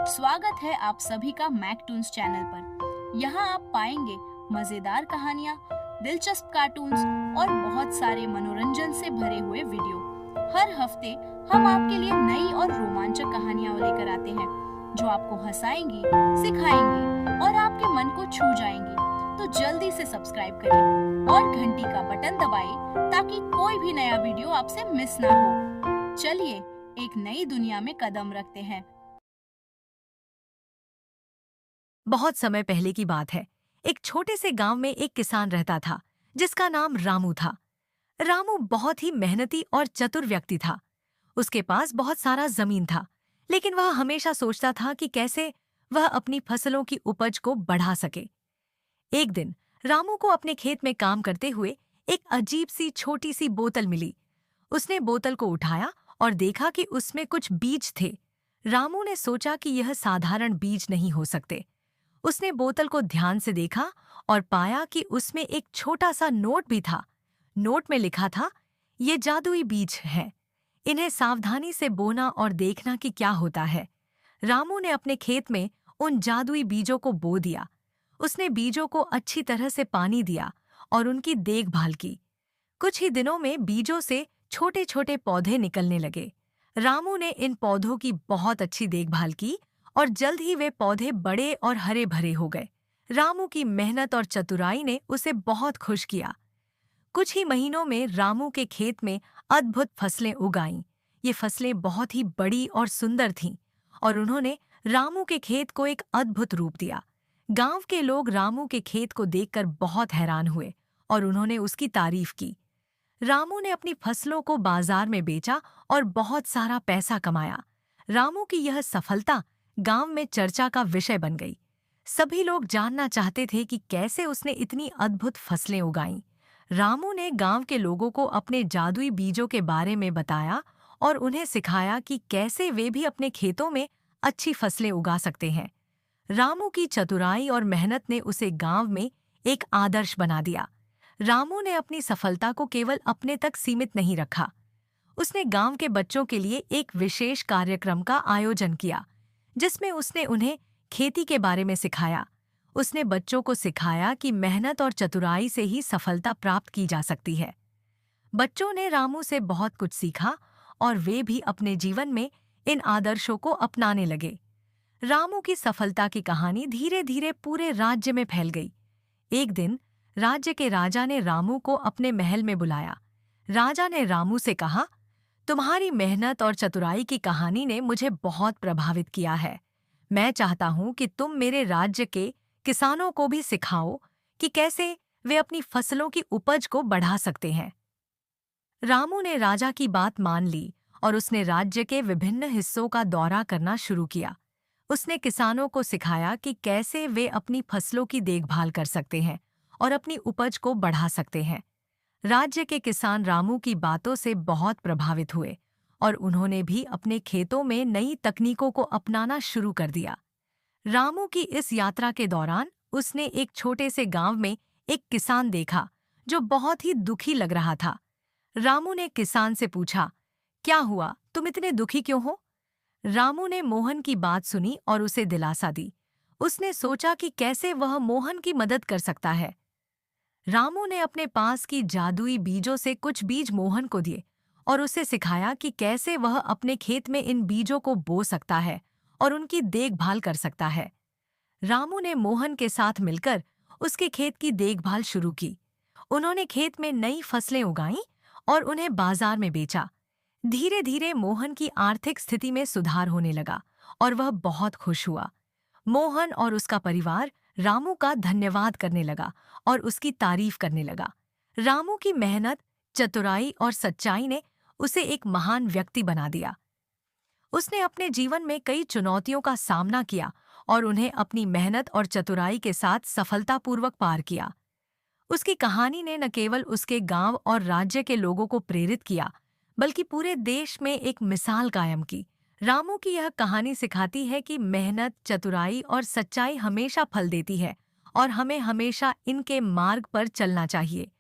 स्वागत है आप सभी का मैकटून्स चैनल पर। यहाँ आप पाएंगे मजेदार कहानियाँ, दिलचस्प कार्टून्स और बहुत सारे मनोरंजन से भरे हुए वीडियो। हर हफ्ते हम आपके लिए नई और रोमांचक कहानियाँ लेकर आते हैं जो आपको हंसाएंगी, सिखाएंगी और आपके मन को छू जाएंगी। तो जल्दी से सब्सक्राइब करें और घंटी का बटन दबाएं ताकि कोई भी नया वीडियो आपसे मिस ना हो। चलिए एक नई दुनिया में कदम रखते हैं। बहुत समय पहले की बात है। एक छोटे से गांव में एक किसान रहता था जिसका नाम रामू था। रामू बहुत ही मेहनती और चतुर व्यक्ति था। उसके पास बहुत सारा जमीन था, लेकिन वह हमेशा सोचता था कि कैसे वह अपनी फसलों की उपज को बढ़ा सके। एक दिन रामू को अपने खेत में काम करते हुए एक अजीब सी छोटी सी बोतल मिली। उसने बोतल को उठाया और देखा कि उसमें कुछ बीज थे। रामू ने सोचा कि यह साधारण बीज नहीं हो सकते। उसने बोतल को ध्यान से देखा और पाया कि उसमें एक छोटा सा नोट भी था। नोट में लिखा था, ये जादुई बीज हैं। इन्हें सावधानी से बोना और देखना कि क्या होता है। रामू ने अपने खेत में उन जादुई बीजों को बो दिया। उसने बीजों को अच्छी तरह से पानी दिया और उनकी देखभाल की। कुछ ही दिनों में बीजों से छोटे छोटे पौधे निकलने लगे। रामू ने इन पौधों की बहुत अच्छी देखभाल की और जल्द ही वे पौधे बड़े और हरे भरे हो गए। रामू की मेहनत और चतुराई ने उसे बहुत खुश किया। कुछ ही महीनों में रामू के खेत में अद्भुत फसलें उगाईं। ये फसलें बहुत ही बड़ी और सुंदर थीं और उन्होंने रामू के खेत को एक अद्भुत रूप दिया। गांव के लोग रामू के खेत को देखकर बहुत हैरान हुए और उन्होंने उसकी तारीफ की। रामू ने अपनी फसलों को बाजार में बेचा और बहुत सारा पैसा कमाया। रामू की यह सफलता गांव में चर्चा का विषय बन गई। सभी लोग जानना चाहते थे कि कैसे उसने इतनी अद्भुत फसलें उगाईं। रामू ने गांव के लोगों को अपने जादुई बीजों के बारे में बताया और उन्हें सिखाया कि कैसे वे भी अपने खेतों में अच्छी फसलें उगा सकते हैं। रामू की चतुराई और मेहनत ने उसे गांव में एक आदर्श बना दिया। रामू ने अपनी सफलता को केवल अपने तक सीमित नहीं रखा। उसने गांव के बच्चों के लिए एक विशेष कार्यक्रम का आयोजन किया, जिसमें उसने उन्हें खेती के बारे में सिखाया। उसने बच्चों को सिखाया कि मेहनत और चतुराई से ही सफलता प्राप्त की जा सकती है। बच्चों ने रामू से बहुत कुछ सीखा और वे भी अपने जीवन में इन आदर्शों को अपनाने लगे। रामू की सफलता की कहानी धीरे धीरे पूरे राज्य में फैल गई। एक दिन राज्य के राजा ने रामू को अपने महल में बुलाया। राजा ने रामू से कहा, तुम्हारी मेहनत और चतुराई की कहानी ने मुझे बहुत प्रभावित किया है। मैं चाहता हूं कि तुम मेरे राज्य के किसानों को भी सिखाओ कि कैसे वे अपनी फसलों की उपज को बढ़ा सकते हैं। रामू ने राजा की बात मान ली और उसने राज्य के विभिन्न हिस्सों का दौरा करना शुरू किया। उसने किसानों को सिखाया कि कैसे वे अपनी फसलों की देखभाल कर सकते हैं और अपनी उपज को बढ़ा सकते हैं। राज्य के किसान रामू की बातों से बहुत प्रभावित हुए और उन्होंने भी अपने खेतों में नई तकनीकों को अपनाना शुरू कर दिया। रामू की इस यात्रा के दौरान उसने एक छोटे से गांव में एक किसान देखा जो बहुत ही दुखी लग रहा था। रामू ने किसान से पूछा, क्या हुआ, तुम इतने दुखी क्यों हो? रामू ने मोहन की बात सुनी और उसे दिलासा दी। उसने सोचा कि कैसे वह मोहन की मदद कर सकता है। रामू ने अपने पास की जादुई बीजों से कुछ बीज मोहन को दिए और उसे सिखाया कि कैसे वह अपने खेत में इन बीजों को बो सकता है और उनकी देखभाल कर सकता है। रामू ने मोहन के साथ मिलकर उसके खेत की देखभाल शुरू की। उन्होंने खेत में नई फसलें उगाईं और उन्हें बाजार में बेचा। धीरे धीरे मोहन की आर्थिक स्थिति में सुधार होने लगा और वह बहुत खुश हुआ। मोहन और उसका परिवार रामू का धन्यवाद करने लगा और उसकी तारीफ करने लगा। रामू की मेहनत, चतुराई और सच्चाई ने उसे एक महान व्यक्ति बना दिया। उसने अपने जीवन में कई चुनौतियों का सामना किया और उन्हें अपनी मेहनत और चतुराई के साथ सफलतापूर्वक पार किया। उसकी कहानी ने न केवल उसके गांव और राज्य के लोगों को प्रेरित किया, बल्कि पूरे देश में एक मिसाल कायम की। रामू की यह कहानी सिखाती है कि मेहनत, चतुराई और सच्चाई हमेशा फल देती है और हमें हमेशा इनके मार्ग पर चलना चाहिए।